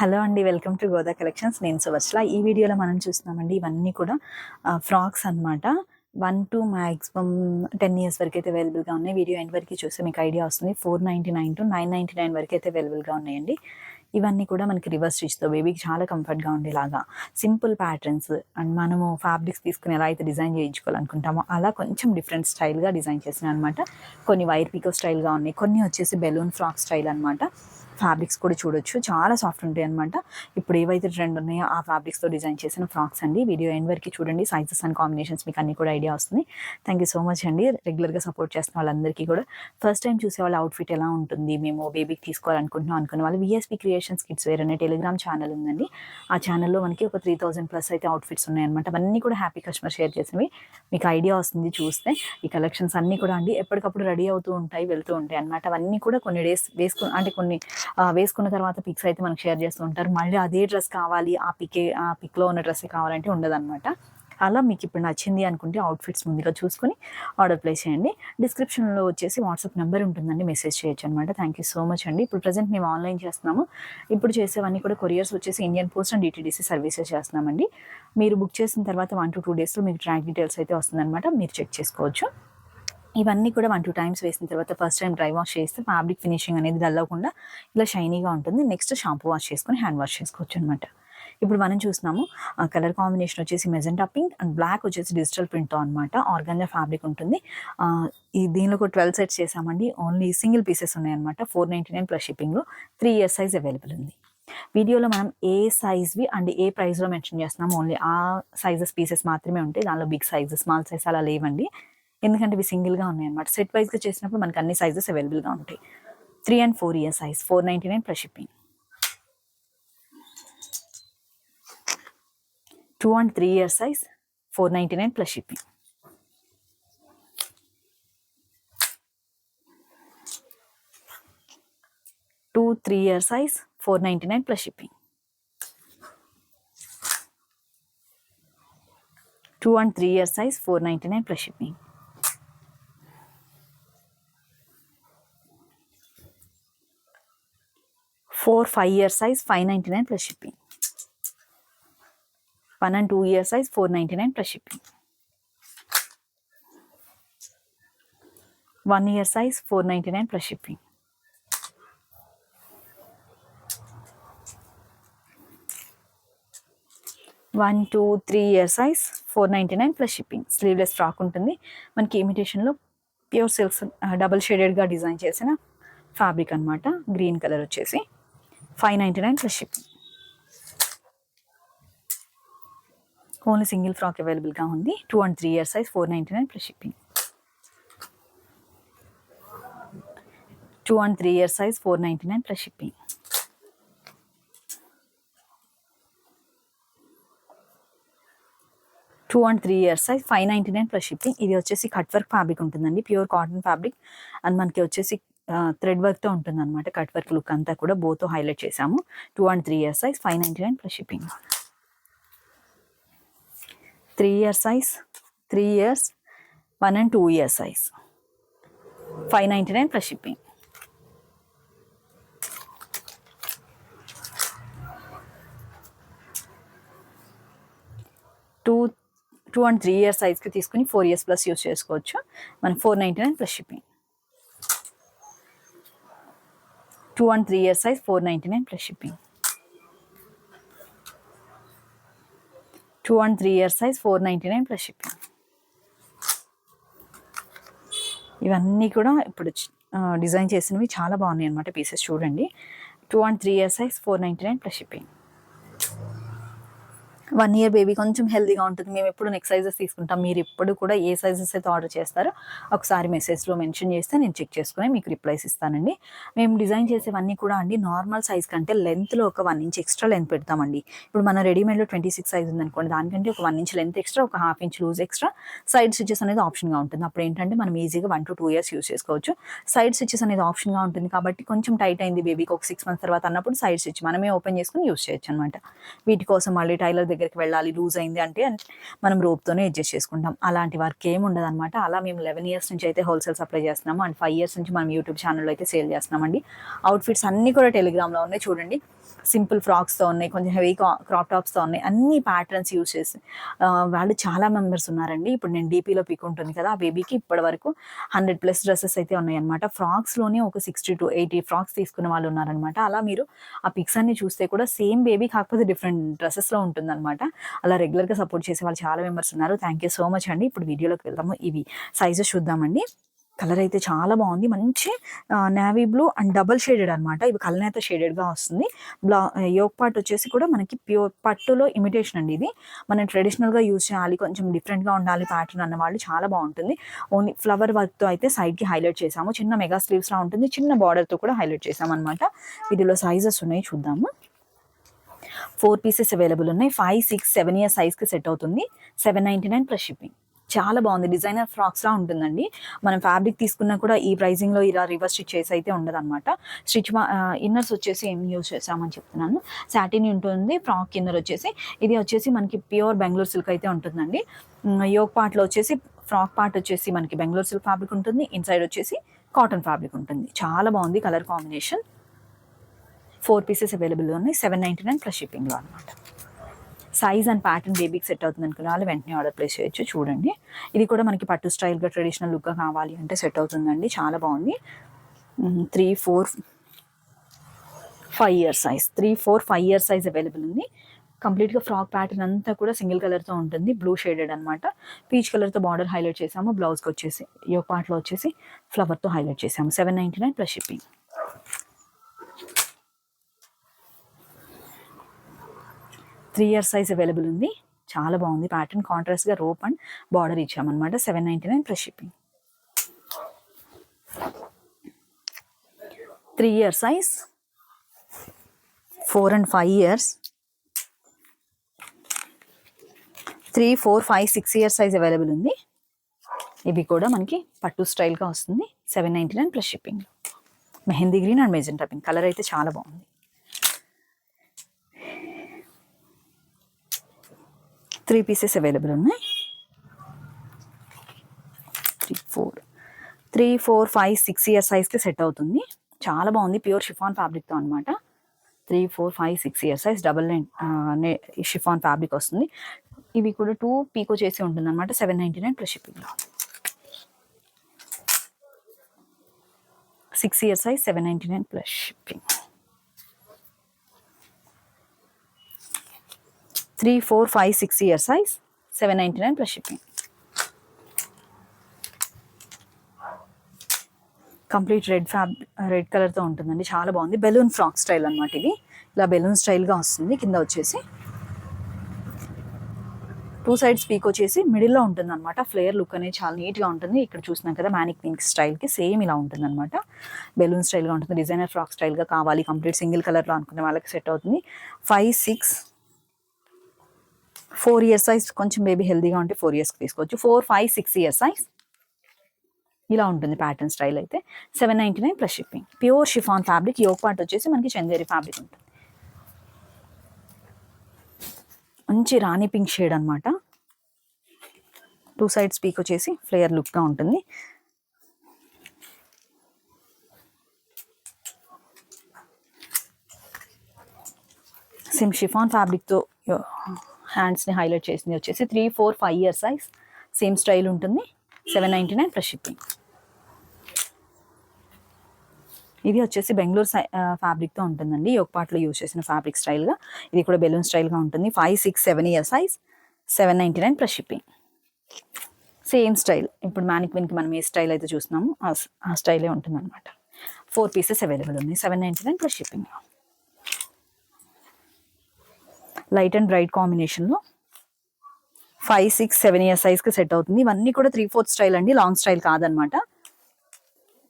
Hello అండి, welcome to Goda collections. నేను సువర్చల. ఈ వీడియోలో మనం చూస్తున్నామండి, ఇవన్నీ కూడా ఫ్రాక్స్ అనమాట. 1 to మ్యాక్సిమం 10 ఇయర్స్ వరకు అయితే అవైలబుల్గా ఉన్నాయి. వీడియో ఎండ్ వరకు చూస్తే మీకు ఐడియా వస్తుంది. 499 to 999 వరకు అయితే అవైలబుల్గా ఉన్నాయండి. ఇవన్నీ కూడా మనకి రివర్స్ స్టిచ్తో బేబీకి చాలా కంఫర్ట్గా ఉండేలాగా సింపుల్ ప్యాటర్న్స్ అండ్ మనము ఫ్యాబ్రిక్స్ తీసుకుని ఎలా అయితే డిజైన్ చేయించుకోవాలనుకుంటామో అలా కొంచెం డిఫరెంట్ స్టైల్గా డిజైన్ చేసిన అనమాట. కొన్ని వైర్ పీకో స్టైల్గా ఉన్నాయి, కొన్ని వచ్చేసి బెలూన్ ఫ్రాక్ స్టైల్ అనమాట. ఫ్యాబ్రిక్స్ కూడా చూడొచ్చు, చాలా సాఫ్ట్ ఉంటాయి అనమాట. ఇప్పుడు ఏవైతే ట్రెండ్ ఉన్నాయో ఆ ఫ్యాబ్రిక్స్తో డిజైన్ చేసిన ఫ్రాక్స్ అండి. వీడియో ఎండ్ వరకు చూడండి, సైజెస్ అండ్ కాంబినేషన్స్ మీకు అన్ని కూడా ఐడియా వస్తుంది. థ్యాంక్ యూ సో మచ్ అండి, రెగ్యులర్గా సపోర్ట్ చేస్తున్న వాళ్ళందరికీ కూడా. ఫస్ట్ టైం చూసే వాళ్ళ అవుట్ఫిట్ ఎలా ఉంటుంది, మేము బేబీకి తీసుకోవాలనుకుంటున్నాం అనుకున్న వాళ్ళు విఎస్పీ క్రియేషన్స్ కిడ్స్ వేర్ అనే టెలిగ్రామ్ ఛానల్ ఉందండి. ఆ ఛానల్లో మనకి ఒక 3000+ అయితే అవుట్ఫిట్స్ ఉన్నాయన్నమాట. అవన్నీ కూడా హ్యాపీ కస్టమర్ షేర్ చేసినవి, మీకు ఐడియా వస్తుంది చూస్తే. ఈ కలెక్షన్స్ అన్నీ కూడా అండి ఎప్పటికప్పుడు రెడీ అవుతూ ఉంటాయి, వెళ్తూ ఉంటాయి అనమాట. అవన్నీ కూడా కొన్ని డేస్ కొన్ని వేసుకున్న తర్వాత పిక్స్ అయితే మనకు షేర్ చేస్తూ ఉంటారు. మళ్ళీ అదే డ్రెస్ కావాలి, ఆ పిక్లో ఉన్న డ్రెస్సే కావాలంటే ఉండదన్నమాట. అలా మీకు ఇప్పుడు నచ్చింది అనుకుంటే అవుట్ఫిట్స్ ముందుగా చూసుకొని ఆర్డర్ ప్లేస్ చేయండి. డిస్క్రిప్షన్లో వచ్చేసి వాట్సాప్ నెంబర్ ఉంటుందండి, మెసేజ్ చేయొచ్చు అనమాట. థ్యాంక్ యూ సో మచ్ అండి. ఇప్పుడు ప్రజెంట్ మేము ఆన్లైన్ చేస్తున్నాము. ఇప్పుడు చేసేవన్నీ కూడా కొరియర్స్ వచ్చేసి Indian post and DTDC services చేస్తున్నామండి. మీరు బుక్ చేసిన తర్వాత 1 to 2 డేస్లో మీకు ట్రాక్ డీటెయిల్స్ అయితే వస్తుందన్నమాట, మీరు చెక్ చేసుకోవచ్చు. ఇవన్నీ కూడా 1-2 టైమ్స్ వేసిన తర్వాత ఫస్ట్ టైం డ్రై వాష్ చేస్తే ఫ్యాబ్రిక్ ఫినిషింగ్ అనేది డల్ అవ్వకుండా ఇలా షైనీగా ఉంటుంది. నెక్స్ట్ షాంపూ వాష్ చేసుకొని హ్యాండ్ వాష్ చేసుకోవచ్చు అనమాట. ఇప్పుడు మనం చూస్తున్నాము కలర్ కాంబినేషన్ వచ్చేసి మెజెంటా పింక్ అండ్ బ్లాక్ వచ్చేసి డిజిటల్ ప్రింట్తో అనమాట. ఆర్గాంజా ఫ్యాబ్రిక్ ఉంటుంది. దీనిలో కూడా 12 సెట్స్ చేసామండి. ఓన్లీ సింగిల్ పీసెస్ ఉన్నాయన్నమాట. 499 ప్లస్ షిప్పింగ్లో 3 year సైజ్ అవైలబుల్ ఉంది. వీడియోలో మనం ఏ సైజ్వి అండ్ ఏ ప్రైస్లో మెన్షన్ చేస్తున్నాము, ఓన్లీ ఆ సైజెస్ పీసెస్ మాత్రమే ఉంటాయి. దానిలో బిగ్ సైజ్, స్మాల్ సైజ్ అలా లేవండి. ఎందుకంటే ఇవి సింగిల్గా ఉన్నాయి అనమాట. సెట్ వైజ్గా చేసినప్పుడు మనకు అన్ని సైజెస్ అవైలబుల్గా ఉంటాయి. 3 and 4 year size 499 plus shipping. 2 and 3 year size 499 plus shipping. 2-3 year size 499 plus shipping. 2 and 3 year size 499 plus shipping. 4-5 year size 599 plus shipping. 1 and 2 year size 499 plus shipping. 1 year size 499 plus shipping. 1, 2, 3 year size 499 plus shipping. Sleeveless frock ఉంటుంది మనకి. ఇమిటేషన్లో pure silks double షేడెడ్గా design చేసిన fabric అనమాట. Green colour వచ్చేసి 599 plus shipping. Only single frock అవైలబుల్గా ఉంది. 2 and 3 year size 499 plus shipping. 2 and 3 year size 499 plus shipping. 2 and 3 year size 599 plus shipping. ఇది వచ్చేసి cut work fabric ఉంటుందండి, ప్యూర్ కాటన్ ఫ్యాబ్రిక్. అండ్ మనకి వచ్చేసి థ్రెడ్ వర్క్తో ఉంటుంది అనమాట. కట్ వర్క్ లుక్ అంతా కూడా బోతో హైలైట్ చేసాము. 2 and 3 year size 599 plus shipping. 3 year size 3 years 1 and 2 year size 599 plus shipping. 2 and 3 year సైజ్కి తీసుకుని 4 years ప్లస్ యూస్ చేసుకోవచ్చు. మనం 499 plus shipping. 2 and 3 year size 499 plus shipping. 2 and 3 year size 499 plus shipping. ఇవన్నీ కూడా ఇప్పుడు design చేసినవి చాలా బాగున్నాయి అనమాట. పీసెస్ చూడండి. 2 and 3 year size 499 plus shipping. 1 year baby కొంచెం హెల్తీగా ఉంటుంది. మేము ఎప్పుడు నెక్స్ట్ సైజెస్ తీసుకుంటాం. మీరు ఎప్పుడు కూడా ఏ సైజెస్ అయితే ఆర్డర్ చేస్తారో ఒకసారి మెసేజ్లో మెన్షన్ చేస్తే నేను చెక్ చేసుకుని మీకు రిప్లైస్ ఇస్తానండి. మేము డిజైన్ చేసేవన్నీ కూడా అండి నార్మల్ సైజ్ కంటే లెంత్లో ఒక 1 inch ఎక్స్ట్రా లెంత్ పెడతామండి. ఇప్పుడు మన రెడీమేడ్లో 26 సైజ్ ఉందనుకోండి, దానికంటే ఒక 1 inch లెంత్ ఎక్స్ట్రా, ఒక 1/2 inch loose extra. Side stitches అనేది ఆప్షన్గా ఉంటుంది. అప్పుడు ఏంటంటే మనం ఈజీగా 1 to 2 years యూస్ చేసుకోవచ్చు. సైడ్ స్టిచెస్ అనేది ఆప్షన్గా ఉంటుంది కాబట్టి కొంచెం టైట్ అయింది బేబీకి ఒక 6 months తర్వాత అన్నప్పుడు సైడ్ స్టిచ్ మనమే ఓపెన్ చేసుకుని యూస్ చేయొచ్చు అనమాట. వీటి కోసం మళ్ళీ టైలర్ దగ్గరికి వెళ్ళాలి, లూజ్ అయింది అంటే మనం రోప్తోనే అడ్జస్ట్ చేసుకుంటాం. అలాంటి వర్క్ ఏమి ఉండదు అనమాట. అలా మేము 11 ఇయర్స్ నుంచి అయితే హోల్సేల్ సప్లై చేస్తున్నాము అండ్ 5 ఇయర్స్ నుంచి మనం యూట్యూబ్ ఛానల్లో అయితే సేల్ చేస్తున్నామండి. అవుట్ఫిట్స్ అన్నీ కూడా టెలిగ్రామ్లో ఉన్నాయి చూడండి. సింపుల్ ఫ్రాక్స్తో ఉన్నాయి, కొంచెం హెవీ క్రాప్ టాప్స్తో ఉన్నాయి, అన్ని ప్యాటర్న్స్ యూజ్ చేసి వాళ్ళు చాలా మెంబర్స్ ఉన్నారండి. ఇప్పుడు నేను డీపీలో పిక్ ఉంటుంది కదా, ఆ బేబీకి ఇప్పటి వరకు 100+ డ్రెస్సెస్ అయితే ఉన్నాయి అనమాట. ఫ్రాక్స్లోనే ఒక 60 to 80 ఫ్రాక్స్ తీసుకున్న వాళ్ళు ఉన్నారనమాట. అలా మీరు ఆ పిక్స్ అన్ని చూస్తే కూడా సేమ్ బేబీ కాకపోతే డిఫరెంట్ డ్రెస్సెస్లో ఉంటుందన్నమాట. అలా రెగ్యులర్గా సపోర్ట్ చేసే వాళ్ళు చాలా మెంబర్స్ ఉన్నారు. థ్యాంక్ యూ సో మచ్ అండి. ఇప్పుడు వీడియోలోకి వెళ్దాము. ఇవి సైజెస్ చూద్దామండి. కలర్ అయితే చాలా బాగుంది, మంచి navy blue and double shaded అనమాట. ఇవి కలనేత షేడెడ్గా వస్తుంది. యోక్ పార్ట్ వచ్చేసి కూడా మనకి ప్యూర్ పట్టులో ఇమిటేషన్ అండి. ఇది మనం ట్రెడిషనల్గా యూజ్ చేయాలి, కొంచెం డిఫరెంట్గా ఉండాలి ప్యాటర్న్ అన్న వాళ్ళు చాలా బాగుంటుంది. ఓన్లీ ఫ్లవర్ వర్క్తో అయితే సైడ్కి హైలైట్ చేసాము. చిన్న మెగా స్లీవ్స్లా ఉంటుంది, చిన్న బార్డర్తో కూడా హైలైట్ చేసాము అనమాట. వీటిలో సైజెస్ ఉన్నాయి చూద్దాము. 4 పీసెస్ అవైలబుల్ ఉన్నాయి. 5, 6, 7 ఇయర్ సైజ్కి సెట్ అవుతుంది. 799 ప్లస్ షిప్పింగ్. చాలా బాగుంది, డిజైనర్ ఫ్రాక్స్లా ఉంటుందండి. మనం ఫ్యాబ్రిక్ తీసుకున్నా కూడా ఈ ప్రైజింగ్లో ఇలా రివర్స్ స్టిచ్ చేసి అయితే ఉండదు అనమాట. ఇన్నర్స్ వచ్చేసి ఏం యూజ్ చేసామని చెప్తున్నాను. సాటిన్ ఉంటుంది. ఫ్రాక్ ఇన్నర్ వచ్చేసి ఇది వచ్చేసి మనకి ప్యూర్ బెంగళూరు సిల్క్ అయితే ఉంటుందండి. యోక్ పార్ట్లో వచ్చేసి ఫ్రాక్ పార్ట్ వచ్చేసి మనకి బెంగళూరు సిల్క్ ఫ్యాబ్రిక్ ఉంటుంది, ఇన్సైడ్ వచ్చేసి కాటన్ ఫ్యాబ్రిక్ ఉంటుంది. చాలా బాగుంది కలర్ కాంబినేషన్. 4 పీసెస్ అవైలబుల్ ఉన్నాయి. 799 ప్లస్ షిప్పింగ్లో అనమాట. సైజ్ అండ్ ప్యాటర్న్ బేబీకి సెట్ అవుతుంది అనుకున్న వాళ్ళు వెంటనే ఆర్డర్ ప్లేస్ చేయొచ్చు. చూడండి, ఇది కూడా మనకి పట్టు స్టైల్గా ట్రెడిషనల్ లుక్గా కావాలి అంటే సెట్ అవుతుందండి. చాలా బాగుంది. 3, 4, 5 year size. 3, 4, 5 year size available ఉంది. కంప్లీట్గా ఫ్రాక్ ప్యాటర్న్ అంతా కూడా సింగిల్ కలర్తో ఉంటుంది, బ్లూ షేడెడ్ అనమాట. పీచ్ కలర్తో బార్డర్ హైలైట్ చేసాము. బ్లౌజ్కి వచ్చేసి యోక్ పార్ట్లో వచ్చేసి ఫ్లవర్తో హైలైట్ చేసాము. 799 plus shipping. 3 year size available ఉంది. చాలా బాగుంది ప్యాటర్న్. కాంట్రాస్ట్గా రోప్ అండ్ బార్డర్ ఇచ్చామన్నమాట. 799 plus shipping. 3 year size, 4 and 5 years, 3, 4, 5, 6 year size available ఉంది. ఇవి కూడా మనకి పట్టు స్టైల్గా వస్తుంది. 799 plus shipping. Mehndi green and magenta pink colour అయితే చాలా బాగుంది. 3 పీసెస్ అవైలబుల్ ఉన్నాయి. 3, 4, 5, 6 ఇయర్ సైజ్కి సెట్ అవుతుంది. చాలా బాగుంది, ప్యూర్ షిఫాన్ ఫ్యాబ్రిక్తో అనమాట. 3, 4, 5, 6 year size double chiffon fabric వస్తుంది. ఇవి కూడా 2 పీకో చేసి ఉంటుంది అనమాట. 799 ప్లస్ షిప్పింగ్లో. 6 year size, 799 plus shipping. 3, 4, 5, 6 year size, 799 plus shipping. Complete red కలర్తో ఉంటుందండి. చాలా బాగుంది. బెలూన్ ఫ్రాక్ స్టైల్ అనమాట. ఇది ఇలా బెలూన్ స్టైల్గా వస్తుంది. కింద వచ్చేసి 2 సైడ్స్ పీక్ వచ్చేసి మిడిల్లో ఉంటుంది అనమాట. ఫ్లేయర్ లుక్ అనేది చాలా నీట్గా ఉంటుంది. ఇక్కడ చూసినాం కదా మ్యానిక్ పింక్ స్టైల్కి సేమ్ ఇలా ఉంటుంది అనమాట. బెలూన్ స్టైల్గా ఉంటుంది. డిజైనర్ ఫ్రాక్ స్టైల్గా కావాలి, కంప్లీట్ సింగిల్ కలర్లో అనుకునే వాళ్ళకి సెట్ అవుతుంది. 5, 6, 4 ఇయర్ సైజ్, కొంచెం బేబీ హెల్దీగా ఉంటే 4 ఇయర్స్కి తీసుకోవచ్చు. 4, 5, 6 ఇయర్ సైజ్ ఇలా ఉంటుంది ప్యాటర్న్ స్టైల్ అయితే. 799 plus shipping. Pure chiffon fabric. Yoke part వచ్చేసి మనకి చందేరి ఫ్యాబ్రిక్ ఉంటుంది. మంచి రాణి పింక్ షేడ్ అనమాట. 2 సైడ్స్ పీక్ వచ్చేసి ఫ్లేయర్ లుక్గా ఉంటుంది. సేమ్ షిఫాన్ ఫ్యాబ్రిక్తో హ్యాండ్స్ని హైలైట్ చేసింది వచ్చేసి 3, 4, 5 ఇయర్ సైజ్. సేమ్ స్టైల్ ఉంటుంది. 799 ప్లస్ షిప్పింగ్. ఇది వచ్చేసి బెంగళూరు ఫ్యాబ్రిక్తో ఉంటుందండి. యోక్ పార్ట్లో యూజ్ చేసిన ఫ్యాబ్రిక్ స్టైల్గా. ఇది కూడా బెలూన్ స్టైల్గా ఉంటుంది. 5, 6, 7 year size, 799 plus shipping. Same style. ఇప్పుడు మ్యానిక్విన్కి మనం ఏ స్టైల్ అయితే చూస్తున్నామో ఆ స్టైలే ఉంటుంది అనమాట. 4 పీసెస్ అవైలబుల్ ఉన్నాయి. 799 plus shipping. Light and bright కాంబినేషన్లో 5, 6, 7 ఇయర్ సైజ్కి సెట్ అవుతుంది. ఇవన్నీ కూడా 3/4 స్టైల్ అండి, లాంగ్ స్టైల్ కాదనమాట.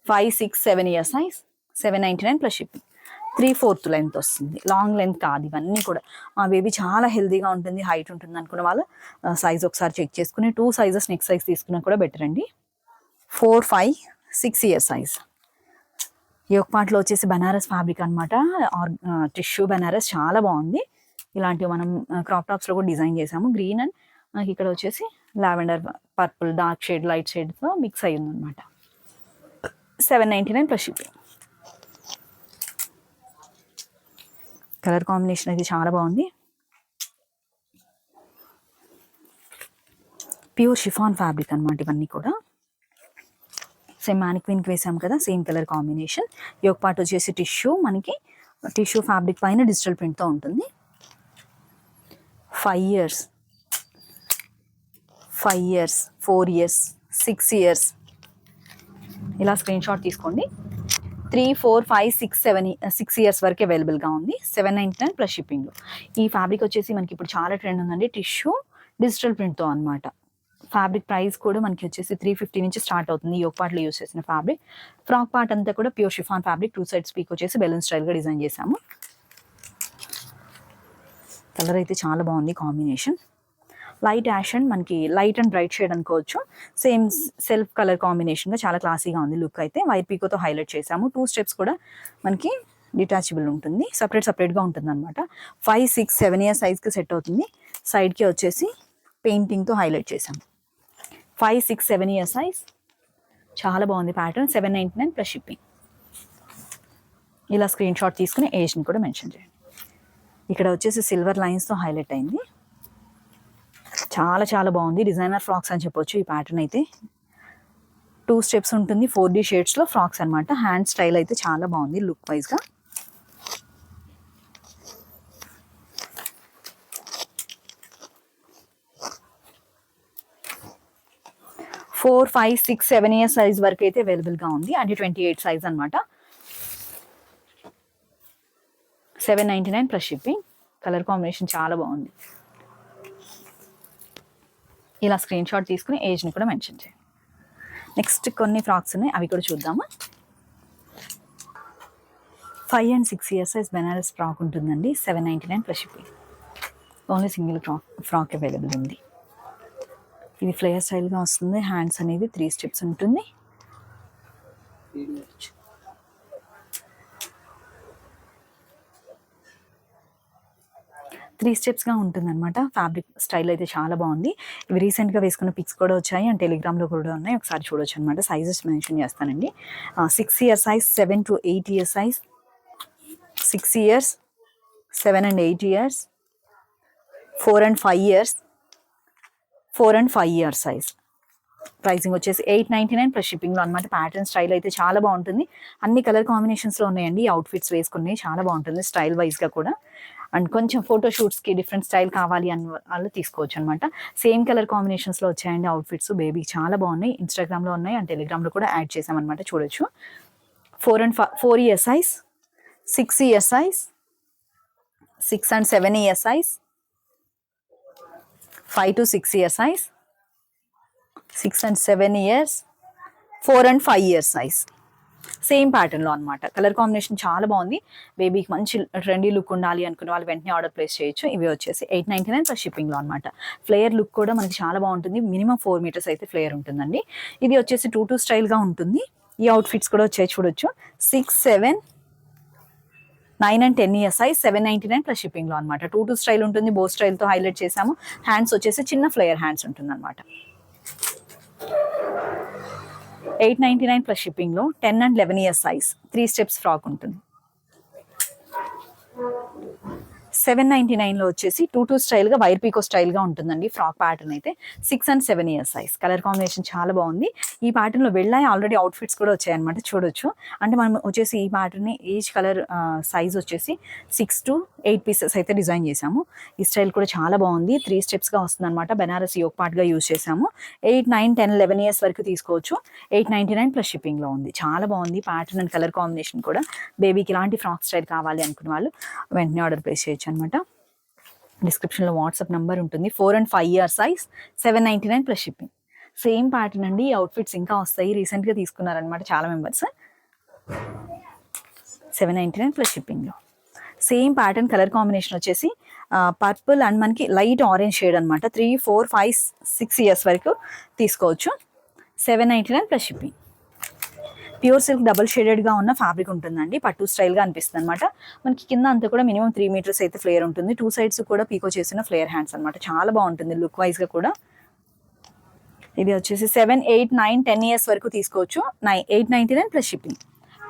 5, 6, 7 year size, 799 plus shipping. 3/4 length వస్తుంది, లాంగ్ లెంత్ కాదు. ఇవన్నీ కూడా మా బేబీ చాలా హెల్దీగా ఉంటుంది, హైట్ ఉంటుంది అనుకున్న వాళ్ళు సైజ్ ఒకసారి చెక్ చేసుకుని 2 సైజెస్ నెక్స్ట్ సైజ్ తీసుకున్నా కూడా బెటర్ అండి. 4, 5, 6 ఇయర్ సైజ్. యోక్ పార్ట్లో వచ్చేసి బనారస్ ఫ్యాబ్రిక్ అనమాట. టిష్యూ బనారస్ చాలా బాగుంది. ఇలాంటివి మనం క్రాప్ టాప్స్లో కూడా డిజైన్ చేసాము. గ్రీన్ అండ్ మనకి ఇక్కడ వచ్చేసి lavender, purple, dark shade, light షేడ్తో మిక్స్ అయ్యి ఉందన్నమాట. 799 ప్లస్ షిప్పింగ్. కలర్ కాంబినేషన్ అయితే చాలా బాగుంది. ప్యూర్ షిఫాన్ ఫ్యాబ్రిక్ అనమాట ఇవన్నీ కూడా. సేమ్ మ్యానిక్విన్కి వేసాం కదా, సేమ్ కలర్ కాంబినేషన్. ఈ ఒక పార్ట్ వచ్చేసి టిష్యూ, మనకి టిష్యూ ఫ్యాబ్రిక్ పైన డిజిటల్ ప్రింట్తో ఉంటుంది. 5 years, 5 years, 4 years, 6 years ఇలా స్క్రీన్ షాట్ తీసుకోండి. 3, 4, 5, 6, 7, 6 years వరకు అవైలబుల్గా ఉంది. 799 ప్లస్ షిప్పింగ్లో. ఈ ఫ్యాబ్రిక్ వచ్చేసి మనకి ఇప్పుడు చాలా ట్రెండ్ ఉందండి, టిష్యూ డిజిటల్ ప్రింట్తో అనమాట. ఫ్యాబ్రిక్ ప్రైస్ కూడా మనకి వచ్చేసి 350 నుంచి స్టార్ట్ అవుతుంది. యోగ్ పార్ట్లో యూస్ చేసిన ఫ్యాబ్రిక్. ఫ్రాక్ పార్ట్ అంతా కూడా pure chiffon fabric. 2 sides peak వచ్చేసి బెలూన్ స్టైల్గా డిజైన్ చేసాము. కలర్ అయితే చాలా బాగుంది కాంబినేషన్. లైట్ యాష్ అండ్ మనకి లైట్ అండ్ బ్రైట్ షేడ్ అనుకోవచ్చు. సేమ్ సెల్ఫ్ కలర్ కాంబినేషన్గా చాలా క్లాసీగా ఉంది లుక్ అయితే. వైర్ పీకోతో హైలైట్ చేసాము. 2 steps కూడా మనకి డిటాచబుల్ ఉంటుంది, సపరేట్గా ఉంటుంది అనమాట. 5, 6, 7 years సైజ్కి సెట్ అవుతుంది. సైడ్కి వచ్చేసి పెయింటింగ్తో హైలైట్ చేసాము. 5, 6, 7 years సైజ్. చాలా బాగుంది ప్యాటర్న్. 799 plus shipping. ఇలా స్క్రీన్ షాట్ తీసుకుని ఏజ్ని కూడా మెన్షన్ చేయండి. ఇక్కడ వచ్చేసి సిల్వర్ లైన్స్తో హైలైట్ అయింది. చాలా చాలా బాగుంది. డిజైనర్ ఫ్రాక్స్ అని చెప్పొచ్చు ఈ ప్యాటర్న్ అయితే. 2 steps ఉంటుంది. 4D షేడ్స్లో ఫ్రాక్స్ అనమాట. హ్యాండ్ స్టైల్ అయితే చాలా బాగుంది లుక్ వైజ్గా. ఫోర్, 5, 6, 7 years సైజ్ వరకు అయితే అవైలబుల్గా ఉంది. అంటే 28 సైజ్ అనమాట. 799 ప్లస్ షిప్పింగ్. కలర్ కాంబినేషన్ చాలా బాగుంది. ఇలా స్క్రీన్ షాట్ తీసుకుని ఏజ్ని కూడా మెన్షన్ చేయండి. నెక్స్ట్ కొన్ని ఫ్రాక్స్ ఉన్నాయి, అవి కూడా చూద్దామా. 5 and 6 years size Banaras frock ఉంటుందండి. 799 plus shipping. Only single frock available ఉంది. ఇది ఫ్లేయర్ స్టైల్గా వస్తుంది. హ్యాండ్స్ అనేది 3 steps ఉంటుంది. 3 stepsగా ఉంటుంది అనమాట. ఫ్యాబ్రిక్ స్టైల్ అయితే చాలా బాగుంది. ఇవి రీసెంట్గా వేసుకున్న పిక్స్ కూడా వచ్చాయి అండ్ టెలిగ్రామ్లో కూడా ఉన్నాయి, ఒకసారి చూడొచ్చు అనమాట. సైజెస్ మెన్షన్ చేస్తానండి. 6 years size, 7 to 8 years size, 6 years, 7 and 8 years, 4 and 5 years, 4 and 5 years size. Pricing వచ్చేసి 899 ప్లస్ షిప్పింగ్లో అనమాట. ప్యాటర్న్ స్టైల్ అయితే చాలా బాగుంటుంది. అన్ని కలర్ కాంబినేషన్స్లో ఉన్నాయండి. అవుట్ఫిట్స్ వేసుకున్నాయి, చాలా బాగుంటుంది స్టైల్ వైజ్గా కూడా. అండ్ కొంచెం ఫోటోషూట్స్కి డిఫరెంట్ స్టైల్ కావాలి అని వాళ్ళు తీసుకోవచ్చు అనమాట. సేమ్ కలర్ కాంబినేషన్స్లో వచ్చాయండి అవుట్ఫిట్స్. బేబీకి చాలా బాగున్నాయి. ఇన్స్టాగ్రామ్లో ఉన్నాయి అండ్ టెలిగ్రామ్లో కూడా యాడ్ చేసామన్నమాట, చూడొచ్చు. 4 years size, 6 years size, 6 and 7 years size, 5 to 6 years size, 6 and 7 years, 4 and 5 years size. Same ప్యాటర్న్లో అనమాట. కలర్ కాంబినేషన్ చాలా బాగుంది. బేబీకి మంచి ట్రెండీ లుక్ ఉండాలి అనుకున్న వాళ్ళు వెంటనే ఆర్డర్ ప్లేస్ చేయొచ్చు. ఇవి వచ్చేసి 899 ప్లస్ షిప్పింగ్లో అనమాట. ఫ్లేయర్ లుక్ కూడా మనకి చాలా బాగుంటుంది. మినిమం 4 meters అయితే ఫ్లేయర్ ఉంటుందండి. ఇది వచ్చేసి 2 స్టైల్గా ఉంటుంది. ఈ అవుట్ఫిట్స్ కూడా వచ్చాయి, చూడొచ్చు. 6, 7, 9 and 10 years సైజ్, 799 ప్లస్ షిప్పింగ్లో అనమాట. 2 స్టైల్ ఉంటుంది. బో స్టైల్తో హైలైట్ చేసాము. హ్యాండ్స్ వచ్చేసి చిన్న ఫ్లేయర్ హ్యాండ్స్ ఉంటుంది అనమాట. 899 ప్లస్ షిప్పింగ్లో 10 and 11 years size, 3 steps frock ఉంటుంది. 799లో వచ్చేసి 2 స్టైల్గా వైర్ పీకో స్టైల్గా ఉంటుందండి ఫ్రాక్ ప్యాటర్న్ అయితే. 6 and 7 years size. Colour combination చాలా బాగుంది. ఈ ప్యాటర్న్లో వెళ్ళాయి ఆల్రెడీ అవుట్ఫిట్స్ కూడా వచ్చాయన్నమాట, చూడొచ్చు. అంటే మనం వచ్చేసి ఈ ప్యాటర్న్ని ఏజ్ కలర్ సైజ్ వచ్చేసి 6 to 8 pieces అయితే డిజైన్ చేసాము. ఈ స్టైల్ కూడా చాలా బాగుంది. 3 stepsగా వస్తుంది అనమాట. బెనారస్ యోగ్ పార్ట్గా యూజ్ చేసాము. 8, 9, 10, 11 years వరకు తీసుకోవచ్చు. 899 ప్లస్ షిప్పింగ్లో ఉంది. చాలా బాగుంది ప్యాటర్న్ అండ్ కలర్ కాంబినేషన్ కూడా. బేబీకి ఇలాంటి ఫ్రాక్ స్టైల్ కావాలి అనుకున్న వాళ్ళు వెంటనే ఆర్డర్ ప్లేస్ చేయొచ్చు అనమాట. డిస్క్రిప్షన్లో వాట్సాప్ నెంబర్ ఉంటుంది. 4 and 5 years size, 799 plus shipping. Same pattern అండి. ఈ అవుట్ఫిట్స్ ఇంకా వస్తాయి. రీసెంట్గా తీసుకున్నారనమాట చాలా మెంబర్స్. 799 ప్లస్ షిప్పింగ్లో. సేమ్ ప్యాటర్న్ కలర్ కాంబినేషన్ వచ్చేసి పర్పుల్ అండ్ మనకి లైట్ ఆరెంజ్ షేడ్ అనమాట. 3, 4, 5, 6 years వరకు తీసుకోవచ్చు. 799 plus shipping. Pure silk double షేడెడ్గా ఉన్న ఫ్యాబ్రిక్ ఉంటుందండి. పట్టు స్టైల్గా అనిపిస్తుంది అనమాట. మనకి కింద అంతా కూడా మినిమం 3 మీటర్స్ అయితే ఫ్లేయర్ ఉంటుంది. 2 సైడ్స్ కూడా పీకో చేసిన ఫ్లేయర్ హ్యాండ్స్ అనమాట. చాలా బాగుంటుంది లుక్ వైజ్గా కూడా. ఇది వచ్చేసి 7, 8, 9, 10 ఇయర్స్ వరకు తీసుకోవచ్చు. 899 plus shipping.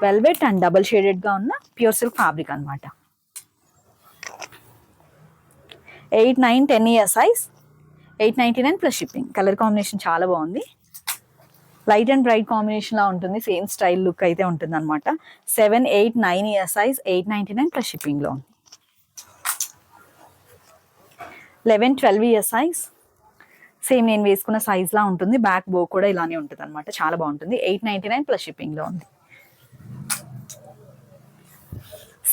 Velvet and double షేడెడ్గా ఉన్న ప్యూర్ సిల్క్ ఫ్యాబ్రిక్ అనమాట. 8, 9, 10 year size 899 plus shipping. Colour combination చాలా బాగుంది. లైట్ అండ్ బ్రైట్ కాంబినేషన్ లా ఉంటుంది. సేమ్ స్టైల్ లుక్ అయితే ఉంటుంది అనమాట. 7, 8, 9 ఇయర్ సైజ్ 899 ప్లస్ షిప్పింగ్ లో ఉంది. 11, 12 ఇయర్ సైజ్ సేమ్ నేను వేసుకున్న సైజ్ లా ఉంటుంది. బ్యాక్ బో కూడా ఇలానే ఉంటుంది అనమాట. చాలా బాగుంటుంది. 899 ప్లస్ షిప్పింగ్ లో ఉంది.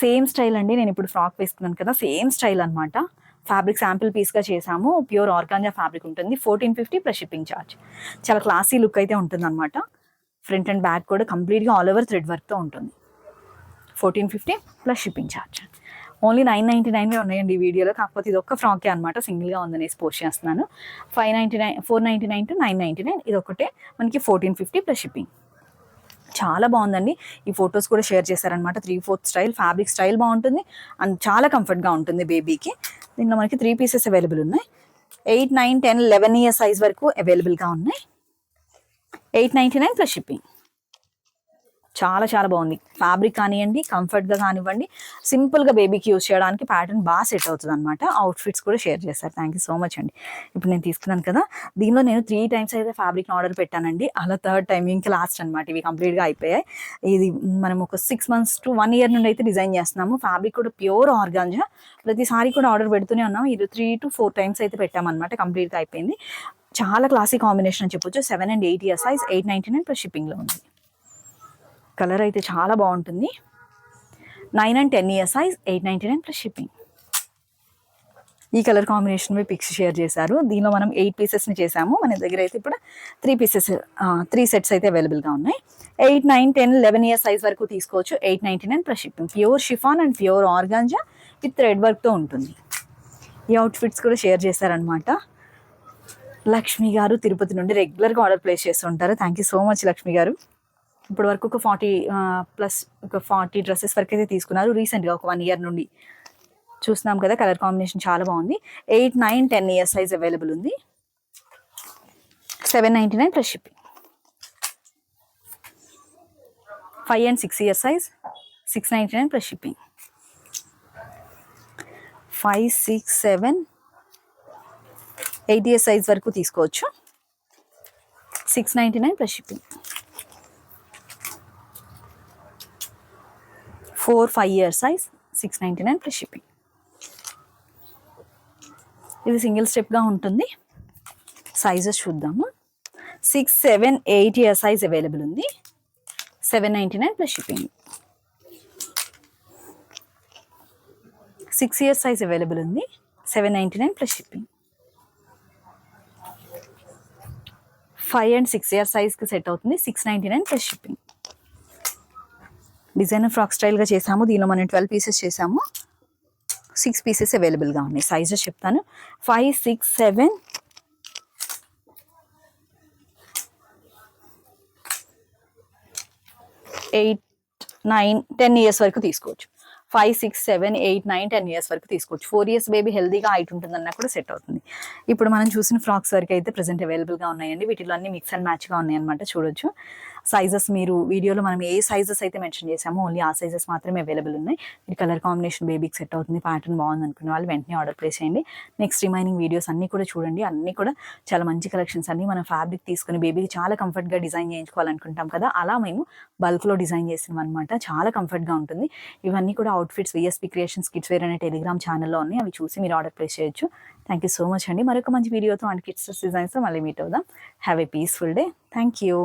సేమ్ స్టైల్ అండి. నేను ఇప్పుడు ఫ్రాక్ వేసుకున్నాను కదా, సేమ్ స్టైల్ అనమాట. ఫ్యాబ్రిక్ శాంపిల్ పీస్గా చేసాము. ప్యూర్ ఆర్గాంజా ఫ్యాబ్రిక్ ఉంటుంది. 1450 ప్లస్ షిప్పింగ్ ఛార్జ్. చాలా క్లాసీ లుక్ అయితే ఉంటుంది అనమాట. ఫ్రంట్ అండ్ బ్యాక్ కూడా కంప్లీట్గా ఆల్ ఓవర్ థ్రెడ్ వర్క్తో ఉంటుంది. 1450 ప్లస్ షిప్పింగ్ ఛార్జ్. ఓన్లీ 999 ఉన్నాయండి ఈ వీడియోలో. కాకపోతే ఇది ఒక్క ఫ్రాకే అనమాట, సింగిల్గా ఉందనేసి పోస్ట్ చేస్తున్నాను. 599, 499 to 999. ఇది ఒకటే మనకి 1450 ప్లస్ షిప్పింగ్. చాలా బాగుందండి. ఈ ఫొటోస్ కూడా షేర్ చేశారనమాట. 3/4 స్టైల్ ఫ్యాబ్రిక్ స్టైల్ బాగుంటుంది అండ్ చాలా కంఫర్ట్గా ఉంటుంది బేబీకి. దీనిలో మనకి 3 పీసెస్ అవైలబుల్ ఉన్నాయి. 8, 9, 10, 11 ఇయర్ సైజ్ వరకు అవైలబుల్గా ఉన్నాయి. 899 ప్లస్ షిప్పింగ్. చాలా చాలా బాగుంది ఫ్యాబ్రిక్ కానివ్వండి, కంఫర్ట్గా కానివ్వండి, సింపుల్గా బేబీకి యూజ్ చేయడానికి ప్యాటర్న్ బాగా సెట్ అవుతుంది అనమాట. అవుట్ఫిట్స్ కూడా షేర్ చేస్తారు. థ్యాంక్ యూ సో మచ్ అండి. ఇప్పుడు నేను తీసుకున్నాను కదా, దీనిలో నేను 3 times అయితే ఫ్యాబ్రిక్ని ఆర్డర్ పెట్టానండి. అలా 3rd time ఇంకా లాస్ట్ అనమాట. ఇవి కంప్లీట్గా అయిపోయాయి. ఇది మనం ఒక 6 months to 1 year నుండి అయితే డిజైన్ చేస్తున్నాము. ఫ్యాబ్రిక్ కూడా ప్యూర్ ఆర్గాంజా. ప్రతిసారి కూడా ఆర్డర్ పెడుతూనే ఉన్నాము. ఇది 3 to 4 times అయితే పెట్టామన్నమాట. కంప్లీట్గా అయిపోయింది. చాలా క్లాసీ కాంబినేషన్ అని చెప్పొచ్చు. 7 and 8 ఇయర్ సైజ్ 899 ప్లస్ షిప్పింగ్లో ఉంది. కలర్ అయితే చాలా బాగుంటుంది. 9 and 10 year size 899 plus shipping. ఈ కలర్ కాంబినేషన్ పిక్స్ షేర్ చేశారు. దీనిలో మనం 8 పీసెస్ని చేసాము. మన దగ్గర అయితే ఇప్పుడు 3 పీసెస్ 3 sets అయితే అవైలబుల్గా ఉన్నాయి. 8, 9, 10, 11 ఇయర్ సైజ్ వరకు తీసుకోవచ్చు. 899 plus shipping. Pure chiffon and pure organza with thread వర్క్తో ఉంటుంది. ఈ అవుట్ఫిట్స్ కూడా షేర్ చేశారనమాట. లక్ష్మి గారు తిరుపతి నుండి రెగ్యులర్గా ఆర్డర్ ప్లేస్ చేస్తుంటారు. Thank you so much Lakshmi గారు. ఇప్పటి వరకు ఒక 40 డ్రెస్సెస్ వరకు అయితే తీసుకున్నారు. రీసెంట్గా ఒక 1 year నుండి చూస్తున్నాం కదా. కలర్ కాంబినేషన్ చాలా బాగుంది. 8, 9, 10 ఇయర్ సైజ్ అవైలబుల్ ఉంది. 799 plus shipping. 5 and 6 year size 699 plus shipping. 5, 6, 7, 8 year size వరకు తీసుకోవచ్చు. 699 plus shipping. 4, 5 year size 699 plus shipping. ఇది సింగిల్ స్టెప్గా ఉంటుంది. సైజెస్ చూద్దాము. 6, 7, 8 ఇయర్ సైజ్ అవైలబుల్ ఉంది. 799 plus shipping. 6 year size available ఉంది. 799 ప్లస్ షిప్పింగ్. 5 and 6 ఇయర్ సైజ్కి set అవుతుంది. 699 ప్లస్ షిప్పింగ్. డిజైనర్ ఫ్రాక్ స్టైల్గా చేసాము. దీనిలో మనం 12 పీసెస్ చేసాము. 6 పీసెస్ అవైలబుల్గా ఉన్నాయి. సైజెస్ చెప్తాను. 5, 6, 7, 8, 9, 10 ఇయర్స్ వరకు తీసుకోవచ్చు. 5, 6, 7, 8, 9, 10 ఇయర్స్ వరకు తీసుకోవచ్చు. 4 years బేబీ హెల్దీగా హైట్ ఉంటుందన్నా కూడా సెట్ అవుతుంది. ఇప్పుడు మనం చూసిన ఫ్రాక్స్ వరకు అయితే ప్రెసెంట్ అవైలబుల్గా ఉన్నాయండి. వీటిలో అన్ని మిక్స్ అండ్ మ్యాచ్గా ఉన్నాయన్నమాట. చూడొచ్చు. సైజెస్ మీరు వీడియోలో మనం ఏ సైజెస్ అయితే మెన్షన్ చేసామో ఓన్లీ ఆ సైజెస్ మాత్రమే అవైలబుల్ ఉన్నాయి. ఈ కలర్ కాంబినేషన్ బేబీకి సెట్ అవుతుంది. ప్యాటర్న్ బాగుంది అనుకునే వాళ్ళు వెంటనే ఆర్డర్ ప్లేస్ చేయండి. నెక్స్ట్ రిమైనింగ్ వీడియోస్ అన్నీ కూడా చూడండి. అన్నీ కూడా చాలా మంచి కలెక్షన్స్ అన్ని మనం ఫ్యాబ్రిక్ తీసుకుని బేబీకి చాలా కంఫర్ట్గా డిజైన్ చేయించుకోవాలనుకుంటాం కదా, అలా మేము బల్క్లో డిజైన్ చేసినాం అనమాట. చాలా కంఫర్ట్గా ఉంటుంది. ఇవన్నీ కూడా outfits VSP creations kids wear అనే టెలిగ్రామ్ ఛానల్లో ఉన్నాయి. అవి చూసి మీరు ఆర్డర్ ప్లేస్ చేయొచ్చు. థ్యాంక్ యూ సో మచ్ అండి. మరొక మంచి వీడియోతో అండ్ కిడ్స్ డిజైన్స్తో మళ్ళీ మీట్ అవుదాం. Have a peaceful day. Thank you.